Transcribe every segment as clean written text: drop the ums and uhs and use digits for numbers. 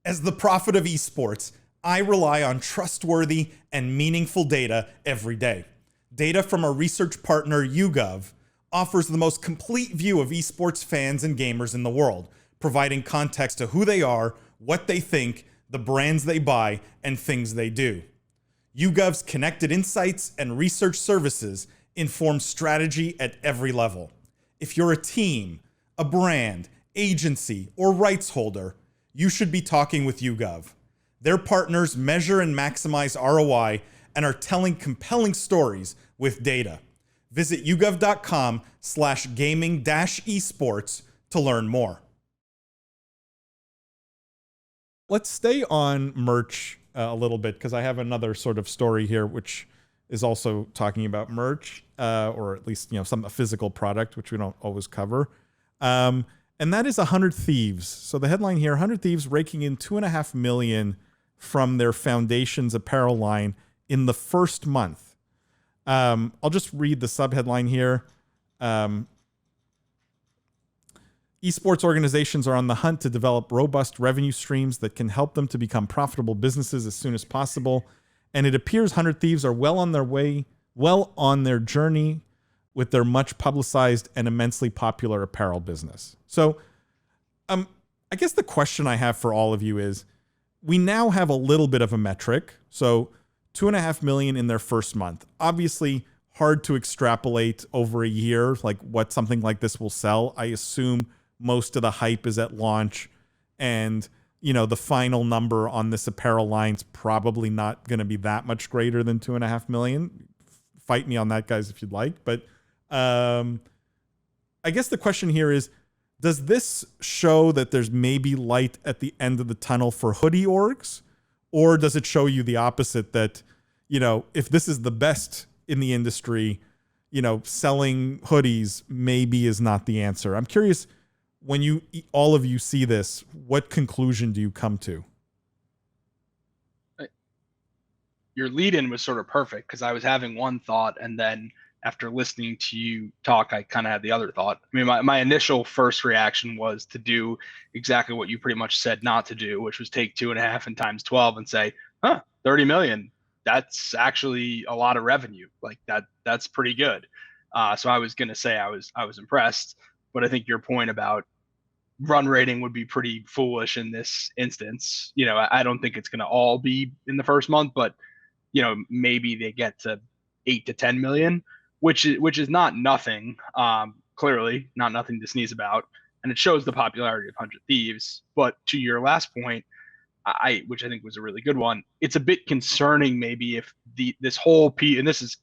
As the prophet of esports, I rely on trustworthy and meaningful data every day. Data from our research partner YouGov offers the most complete view of esports fans and gamers in the world, providing context to who they are, what they think, the brands they buy, and things they do. YouGov's connected insights and research services inform strategy at every level. If you're a team, a brand, agency, or rights holder, you should be talking with YouGov. Their partners measure and maximize ROI and are telling compelling stories with data. Visit yougov.com/gaming-esports to learn more. Let's stay on merch a little bit, because I have another sort of story here, which is also talking about merch, or at least, a physical product, which we don't always cover. And that is 100 Thieves. So the headline here, 100 Thieves raking in $2.5 million from their foundation's apparel line in the first month. I'll just read the subheadline here. Esports organizations are on the hunt to develop robust revenue streams that can help them to become profitable businesses as soon as possible. And it appears 100 Thieves are well on their journey with their much publicized and immensely popular apparel business. So, I guess the question I have for all of you is, we now have a little bit of a metric. So $2.5 million in their first month. Obviously hard to extrapolate over a year, like what something like this will sell. I assume most of the hype is at launch, and the final number on this apparel line's probably not going to be that much greater than $2.5 million. Fight me on that, guys, if you'd like. But I guess the question here is, does this show that there's maybe light at the end of the tunnel for hoodie orgs? Or does it show you the opposite, that, if this is the best in the industry, selling hoodies maybe is not the answer? I'm curious, when all of you see this, what conclusion do you come to? Your lead-in was sort of perfect, because I was having one thought, and then after listening to you talk, I kind of had the other thought. I mean, my initial first reaction was to do exactly what you pretty much said not to do, which was take 2.5 and times 12 and say, 30 million. That's actually a lot of revenue. Like that's pretty good. So I was going to say I was impressed, but I think your point about run rating would be pretty foolish in this instance. I don't think it's going to all be in the first month, but maybe they get to 8 to 10 million. Which is not nothing, clearly not nothing to sneeze about, and it shows the popularity of 100 Thieves. But to your last point, which I think was a really good one, it's a bit concerning maybe if this whole and this is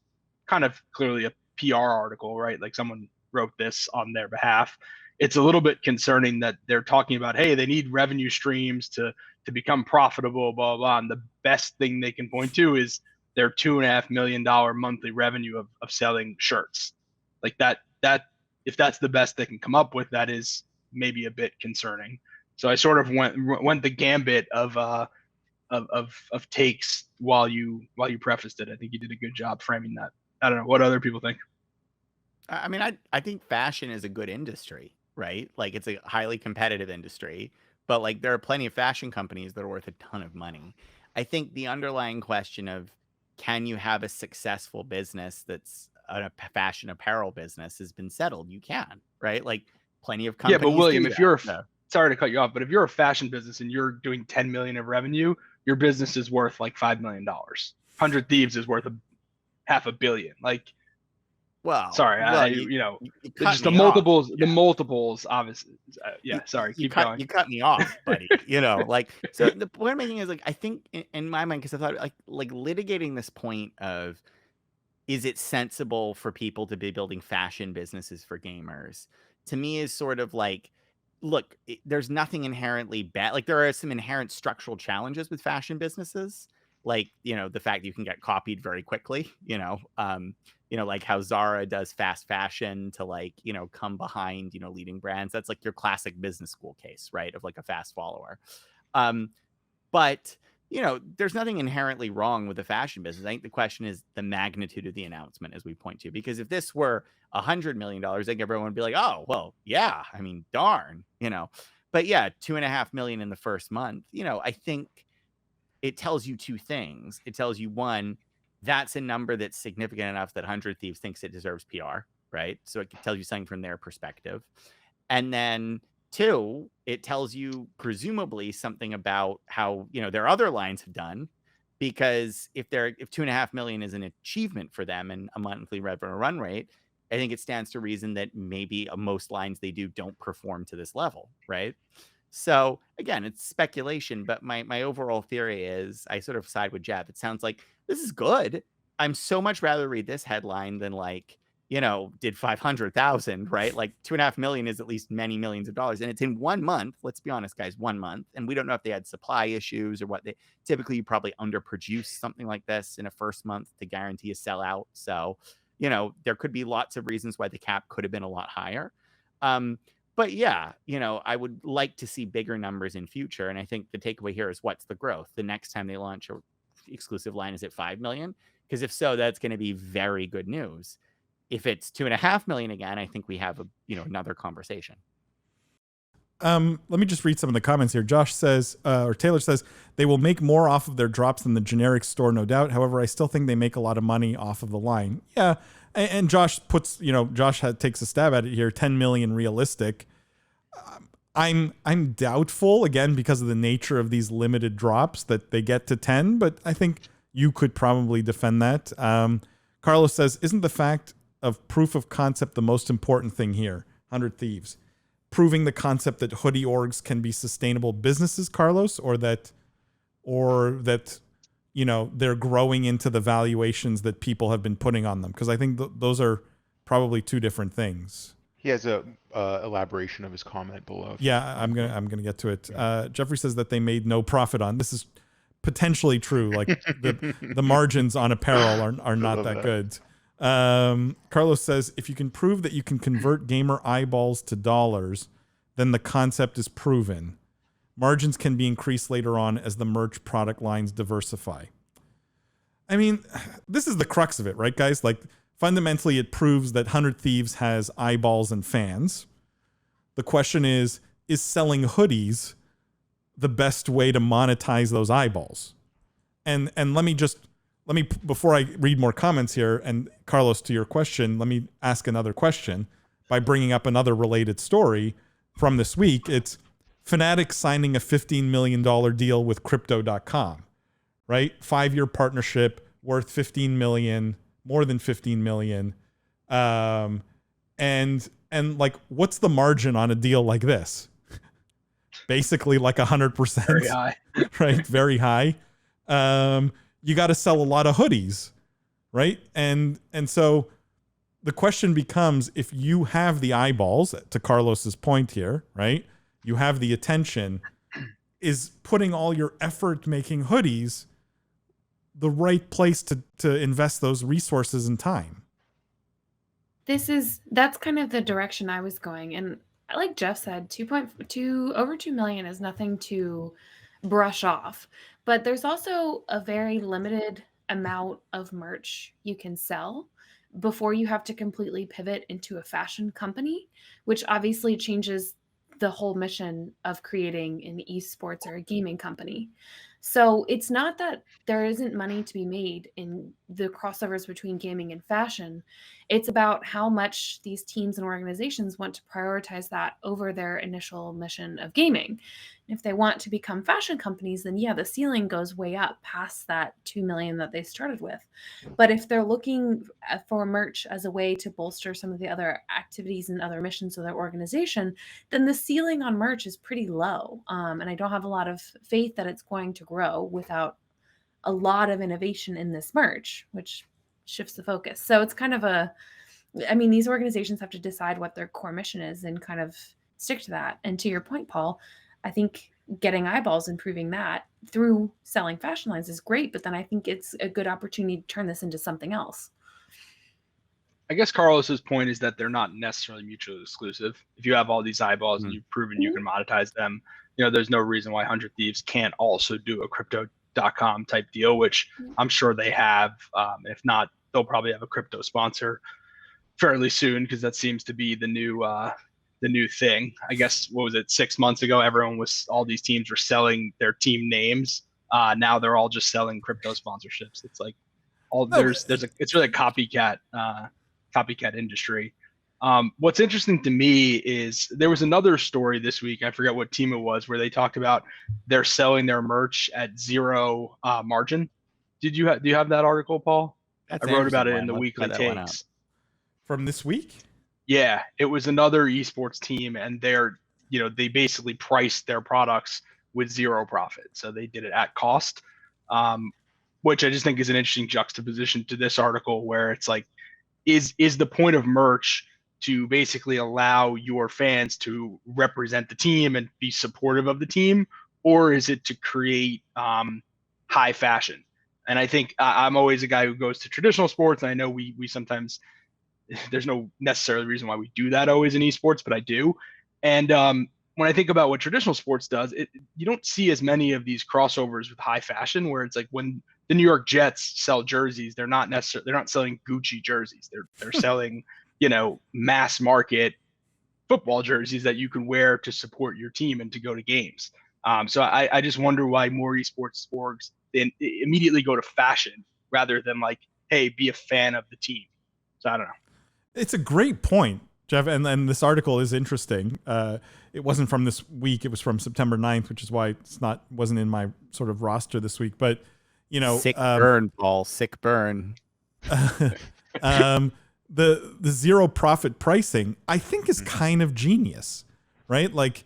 kind of clearly a PR article, right? Like someone wrote this on their behalf. It's a little bit concerning that they're talking about, hey, they need revenue streams to become profitable, blah, blah, blah. And the best thing they can point to is their $2.5 million monthly revenue of selling shirts. Like that, if that's the best they can come up with, that is maybe a bit concerning. So I sort of went the gambit of takes while you prefaced it. I think you did a good job framing that. I don't know what other people think. I mean, I think fashion is a good industry, right? Like, it's a highly competitive industry, but like there are plenty of fashion companies that are worth a ton of money. I think the underlying question of, can you have a successful business that's a fashion apparel business has been settled. You can, right? Like plenty of companies. Yeah, but William, if you're sorry to cut you off, but if you're a fashion business and you're doing 10 million of revenue, your business is worth like $5 million. 100 Thieves is worth $500 million. Like, well, sorry, just the multiples. The multiples, obviously. Sorry, keep going. You cut me off, buddy. Like, so the point I'm making is, like, I think in my mind, because I thought like litigating this point of, is it sensible for people to be building fashion businesses for gamers? To me, is sort of like, look, there's nothing inherently bad. Like, there are some inherent structural challenges with fashion businesses, like the fact that you can get copied very quickly. Like how Zara does fast fashion to come behind, leading brands. That's like your classic business school case, right? Of like a fast follower. But there's nothing inherently wrong with the fashion business. I think the question is the magnitude of the announcement, as we point to, because if this were $100 million, I think everyone would be like, oh, well, yeah, I mean, darn, But But yeah, 2.5 million in the first month. I think it tells you two things. It tells you, one, that's a number that's significant enough that 100 Thieves thinks it deserves PR, right? So it tells you something from their perspective. And then two, it tells you presumably something about how, their other lines have done, because if 2.5 million is an achievement for them and a monthly revenue run rate, I think it stands to reason that maybe most lines they do don't perform to this level, right? So again, it's speculation, but my overall theory is I sort of side with Jeff. It sounds like this is good. I'm so much rather read this headline than did 500,000, right? Like 2.5 million is at least many millions of dollars. And it's in 1 month. Let's be honest, guys, 1 month. And we don't know if they had supply issues or what. Typically you probably underproduce something like this in a first month to guarantee a sellout. So, there could be lots of reasons why the cap could have been a lot higher. But yeah, I would like to see bigger numbers in future. And I think the takeaway here is, what's the growth? The next time they launch a exclusive line, is it 5 million? Because if so, that's going to be very good news. If it's 2.5 million again, I think we have another conversation. Let me just read some of the comments here. Josh says, or Taylor says, they will make more off of their drops than the generic store, no doubt. However, I still think they make a lot of money off of the line. Yeah. And Josh puts, takes a stab at it here. 10 million realistic. I'm doubtful, again, because of the nature of these limited drops, that they get to 10, but I think you could probably defend that. Carlos says, isn't the fact of proof of concept the most important thing here? 100 Thieves. Proving the concept that hoodie orgs can be sustainable businesses, Carlos, or that they're growing into the valuations that people have been putting on them? Because I think those are probably two different things. He has a elaboration of his comment below. Yeah, I'm gonna get to it. Jeffrey says that they made no profit on this. Is potentially true. Like the margins on apparel are not that good. Carlos says, if you can prove that you can convert gamer eyeballs to dollars, then the concept is proven. Margins can be increased later on as the merch product lines diversify. I mean, this is the crux of it, right, guys? Like, fundamentally, it proves that 100 Thieves has eyeballs and fans. The question is selling hoodies the best way to monetize those eyeballs? And let me, before I read more comments here, and Carlos, to your question, let me ask another question by bringing up another related story from this week. It's Fnatic signing a $15 million deal with Crypto.com, right? 5-year partnership worth $15 million, more than $15 million. And like, what's the margin on a deal like this? Basically like 100%. Very high. Right? Very high. You got to sell a lot of hoodies, right? And so the question becomes, if you have the eyeballs, to Carlos's point here, right? You have the attention, is putting all your effort making hoodies the right place to invest those resources and time? That's kind of the direction I was going. And like Jeff said, over 2 million is nothing to brush off. But there's also a very limited amount of merch you can sell before you have to completely pivot into a fashion company, which obviously changes the whole mission of creating an esports or a gaming company. So it's not that there isn't money to be made in the crossovers between gaming and fashion. It's about how much these teams and organizations want to prioritize that over their initial mission of gaming. If they want to become fashion companies, then yeah, the ceiling goes way up past that 2 million that they started with. But if they're looking for merch as a way to bolster some of the other activities and other missions of their organization, then the ceiling on merch is pretty low. And I don't have a lot of faith that it's going to grow without a lot of innovation in this merch, which shifts the focus. So it's kind of these organizations have to decide what their core mission is and kind of stick to that. And to your point, Paul, I think getting eyeballs and proving that through selling fashion lines is great, but then I think it's a good opportunity to turn this into something else. I guess Carlos's point is that they're not necessarily mutually exclusive. If you have all these eyeballs and you've proven you can monetize them, there's no reason why 100 Thieves can't also do a Crypto.com type deal, which I'm sure they have. If not, they'll probably have a crypto sponsor fairly soon, because that seems to be the new the new thing. I guess, what was it, 6 months ago, all these teams were selling their team names. Now they're all just selling crypto sponsorships. It's like it's really a copycat industry. What's interesting to me is there was another story this week, I forget what team it was, where they talked about they're selling their merch at zero margin. Do you have that article, Paul? I wrote about it in the weekly takes. From this week? Yeah, it was another esports team, and they basically priced their products with zero profit. So they did it at cost, which I just think is an interesting juxtaposition to this article, where it's like, is the point of merch to basically allow your fans to represent the team and be supportive of the team, or is it to create high fashion? And I think I'm always a guy who goes to traditional sports, and I know we sometimes, there's no necessarily reason why we do that always in esports, but I do. And when I think about what traditional sports does, you don't see as many of these crossovers with high fashion, where it's like when the New York Jets sell jerseys, they're not selling Gucci jerseys. They're selling, mass market football jerseys that you can wear to support your team and to go to games. So I just wonder why more esports orgs then immediately go to fashion rather than like, hey, be a fan of the team. So I don't know. It's a great point, Jeff, and this article is interesting. It wasn't from this week; it was from September 9th, which is why wasn't in my sort of roster this week. But sick burn, Paul, sick burn. The zero profit pricing, I think, is kind of genius, right? Like,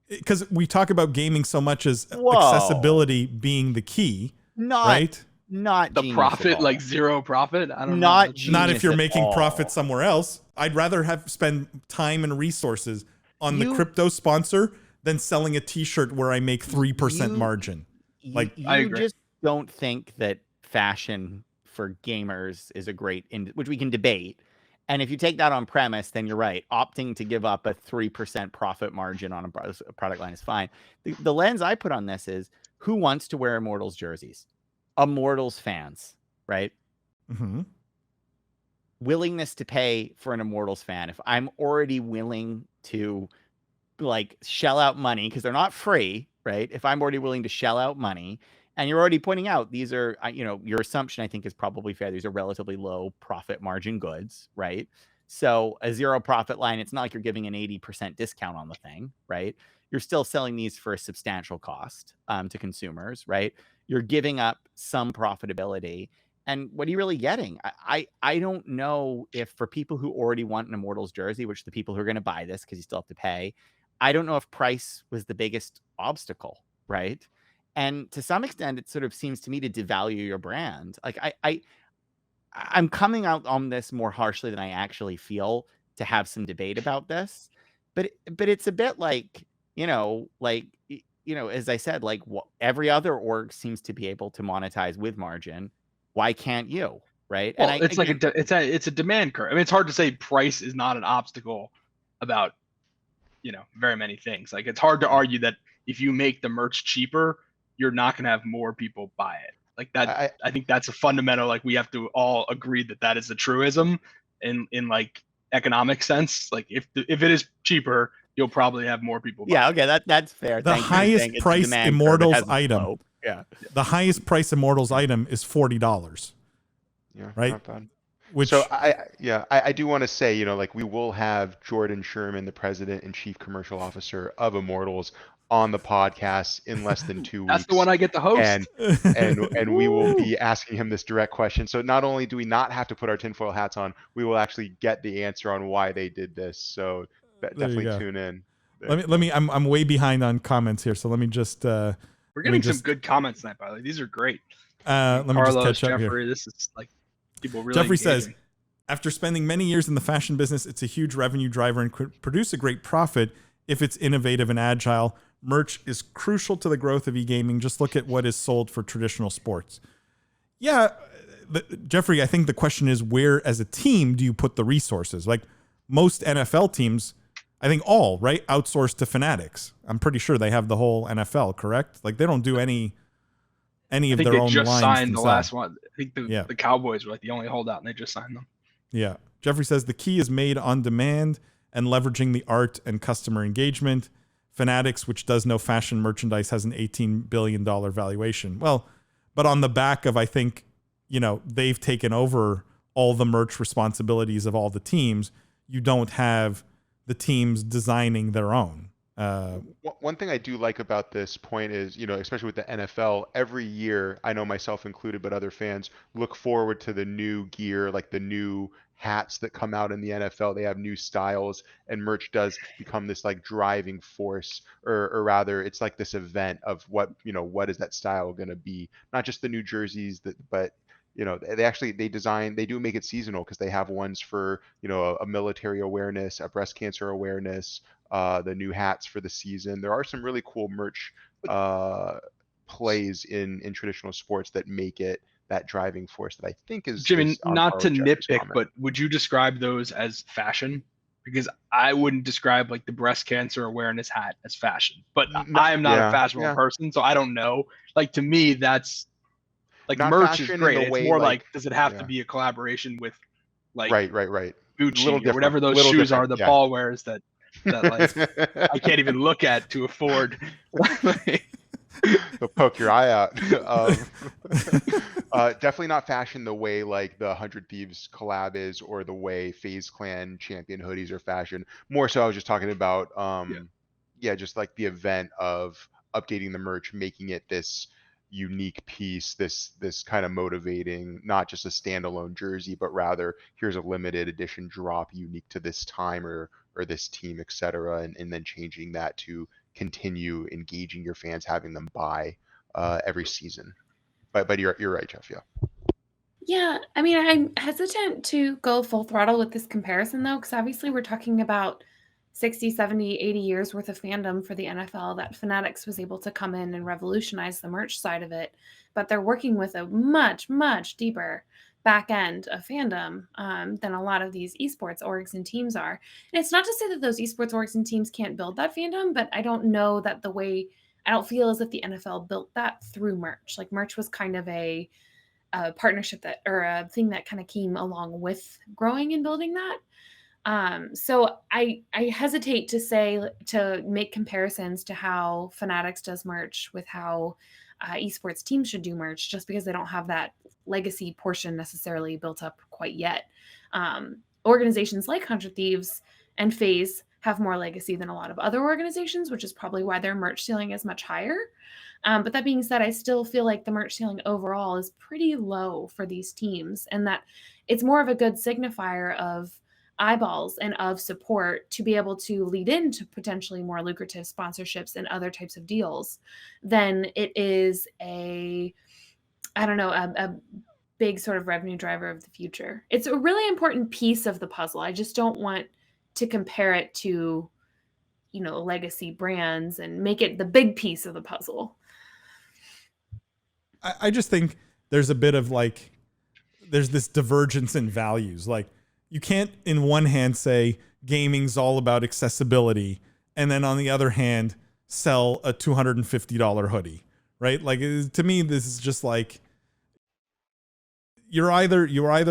because we talk about gaming so much as accessibility being the key, right? Not the profit, like zero profit. I don't know. Not if you're making profit somewhere else. I'd rather spend time and resources on the crypto sponsor than selling a T-shirt where I make 3% margin. I agree. Just don't think that fashion for gamers is a great, which we can debate. And if you take that on premise, then you're right. Opting to give up a 3% profit margin on a product line is fine. The lens I put on this is, who wants to wear Immortals jerseys? Immortals fans, right? Mm-hmm. Willingness to pay for an Immortals fan. If I'm already willing to shell out money, because they're not free, right? If I'm already willing to shell out money, and you're already pointing out these are, your assumption, I think, is probably fair. These are relatively low profit margin goods, right? So a zero profit line, it's not like you're giving an 80% discount on the thing, right? You're still selling these for a substantial cost to consumers, right? You're giving up some profitability. And what are you really getting? I don't know if, for people who already want an Immortals jersey, which the people who are going to buy this, because you still have to pay, I don't know if price was the biggest obstacle, right? And to some extent, it sort of seems to me to devalue your brand. Like I'm coming out on this more harshly than I actually feel, to have some debate about this. But it's a bit like, as I said, every other org seems to be able to monetize with margin. Why can't you? Right. Well, and it's a demand curve. I mean, it's hard to say price is not an obstacle about, very many things. Like, it's hard to argue that if you make the merch cheaper, you're not going to have more people buy it. Like that. I think that's a fundamental, like, we have to all agree that is a truism in like economic sense. Like, if it is cheaper, you'll probably have more people buy it. Yeah. Okay. That's fair. The highest price Immortals item. Yeah. The highest price Immortals item is $40. Yeah. Right. Not bad. Which, so I do want to say, we will have Jordan Sherman, the president and chief commercial officer of Immortals, on the podcast in less than 2 weeks. That's the one I get to host. And we will be asking him this direct question. So not only do we not have to put our tinfoil hats on, we will actually get the answer on why they did this. So definitely tune in. Let me. I'm way behind on comments here, so let me just. We're getting some good comments tonight, by the way. These are great. Let me Carlos, just catch up Jeffrey, here. this is like people really. Jeffrey engaging. says, after spending many years in the fashion business, it's a huge revenue driver and could produce a great profit if it's innovative and agile. Merch is crucial to the growth of e-gaming. Just look at what is sold for traditional sports. Yeah, Jeffrey, I think the question is, where as a team do you put the resources? Like, most NFL teams, I think all, right, outsource to Fanatics. I'm pretty sure they have the whole NFL, correct? Like, they don't do any of their own lines. I think they just signed themselves. the last one. I think the Cowboys were like the only holdout, and they just signed them. Yeah. Jeffrey says the key is made on demand and leveraging the art and customer engagement. Fanatics, which does no fashion merchandise, has an $18 billion valuation. Well, but on the back of, I think, they've taken over all the merch responsibilities of all the teams. You don't have the teams designing their own. One thing I do like about this point is, especially with the NFL, every year, I know myself included, but other fans look forward to the new gear, like the new hats that come out in the NFL. They have new styles, and merch does become this like driving force, or rather, it's like this event of what is that style going to be? Not just the new jerseys, but they do make it seasonal, because they have ones for a military awareness, a breast cancer awareness, the new hats for the season. There are some really cool merch plays in traditional sports that make it that driving force that I think is Jimmy, is on not par to with Jeffrey's nitpick, comment. but would you describe those as fashion? Because I wouldn't describe like the breast cancer awareness hat as fashion, but I am not a fashionable person, so I don't know. Like, to me, that's like, not merch is fashion in great. the It's way, more like, like, does it have to be a collaboration with like right. Gucci or whatever those shoes are, the Paul wears that like I can't even look at to afford. They'll poke your eye out. Definitely not fashion the way like the 100 Thieves collab is, or the way FaZe Clan champion hoodies are fashion. More so, I was just talking about just like the event of updating the merch, making it this unique piece, this kind of motivating, not just a standalone jersey, but rather here's a limited edition drop unique to this time or this team, etc., and then changing that to continue engaging your fans, having them buy every season. But you're right, Jeff. Yeah, I mean, I'm hesitant to go full throttle with this comparison, though, because obviously we're talking about 60, 70, 80 years worth of fandom for the NFL that Fanatics was able to come in and revolutionize the merch side of it. But they're working with a much, much deeper back end of fandom than a lot of these esports orgs and teams are. And it's not to say that those esports orgs and teams can't build that fandom, but I don't know that I don't feel as if the NFL built that through merch. Like, merch was kind of a partnership or a thing that kind of came along with growing and building that. So I hesitate to make comparisons to how Fanatics does merch with how esports teams should do merch, just because they don't have that legacy portion necessarily built up quite yet. Organizations like 100 Thieves and FaZe have more legacy than a lot of other organizations, which is probably why their merch ceiling is much higher. But that being said, I still feel like the merch ceiling overall is pretty low for these teams, and that it's more of a good signifier of eyeballs and of support to be able to lead into potentially more lucrative sponsorships and other types of deals than it is a big sort of revenue driver of the future. It's a really important piece of the puzzle. I just don't want to compare it to, legacy brands and make it the big piece of the puzzle. I just think there's a bit of there's this divergence in values. Like, you can't in one hand say gaming's all about accessibility, and then on the other hand sell a $250 hoodie, right? Like, to me, this is just like, you're either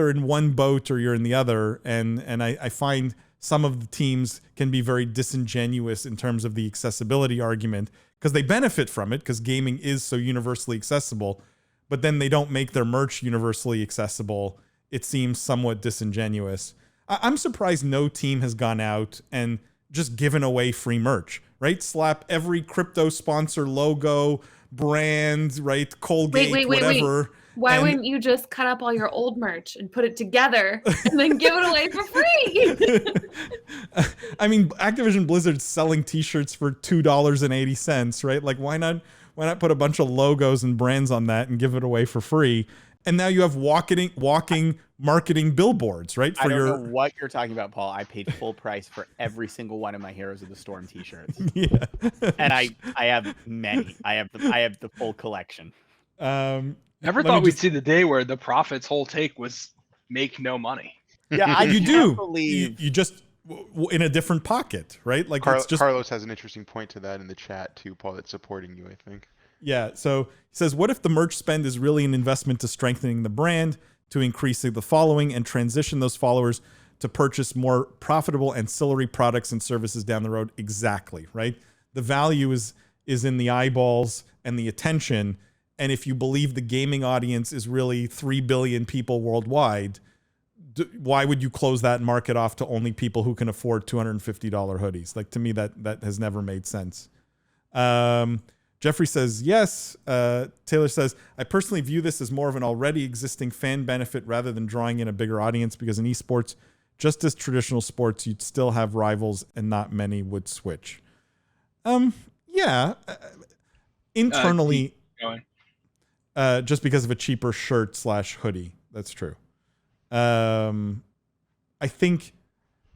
in one boat or you're in the other. And I find some of the teams can be very disingenuous in terms of the accessibility argument, because they benefit from it because gaming is so universally accessible, but then they don't make their merch universally accessible. It seems somewhat disingenuous. I'm surprised no team has gone out and just given away free merch, right? Slap every crypto sponsor logo, brand, right? Colgate, whatever. Why wouldn't you just cut up all your old merch and put it together and then give it away for free? I mean, Activision Blizzard's selling t-shirts for $2.80, right? Like, why not put a bunch of logos and brands on that and give it away for free? And now you have walking marketing billboards, right? I don't know what you're talking about, Paul. I paid full price for every single one of my Heroes of the Storm t-shirts. Yeah. And I have many. I have the full collection. Never thought we'd see the day where the Prophet's whole take was make no money. Yeah, you do. Believe... You just in a different pocket, right? Like, Carlos has an interesting point to that in the chat too, Paul. That's supporting you, I think. Yeah. So he says, what if the merch spend is really an investment to strengthening the brand, to increasing the following, and transition those followers to purchase more profitable ancillary products and services down the road. Exactly, right? The value is in the eyeballs and the attention. And if you believe the gaming audience is really 3 billion people worldwide, why would you close that market off to only people who can afford $250 hoodies? Like, to me, that has never made sense. Jeffrey says, yes. Taylor says, I personally view this as more of an already existing fan benefit rather than drawing in a bigger audience, because in esports, just as traditional sports, you'd still have rivals and not many would switch. Yeah. Internally, just because of a cheaper shirt / hoodie. That's true. I think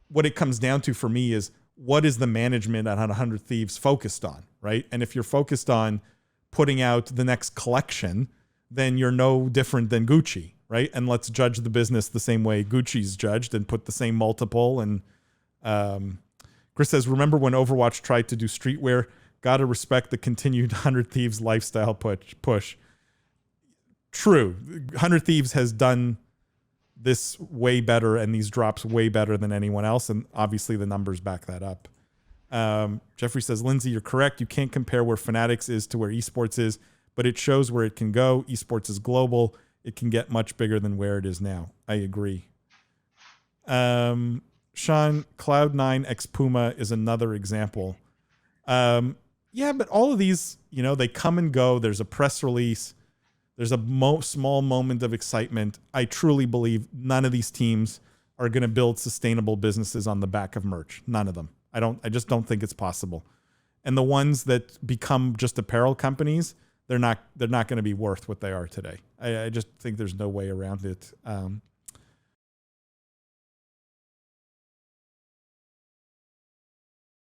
what it comes down to for me is, what is the management at 100 Thieves focused on, right? And if you're focused on putting out the next collection, then you're no different than Gucci, right? And let's judge the business the same way Gucci's judged and put the same multiple. And Chris says, remember when Overwatch tried to do streetwear? Gotta respect the continued 100 Thieves lifestyle push. True. 100 Thieves has done this way better and these drops way better than anyone else. And obviously the numbers back that up. Jeffrey says, Lindsay, you're correct. You can't compare where Fanatics is to where esports is, but it shows where it can go. Esports is global. It can get much bigger than where it is now. I agree. Sean, Cloud9 x Puma is another example. Yeah, but all of these, they come and go. There's a press release. There's a small moment of excitement. I truly believe none of these teams are going to build sustainable businesses on the back of merch. None of them. I just don't think it's possible. And the ones that become just apparel companies, they're not going to be worth what they are today. I just think there's no way around it.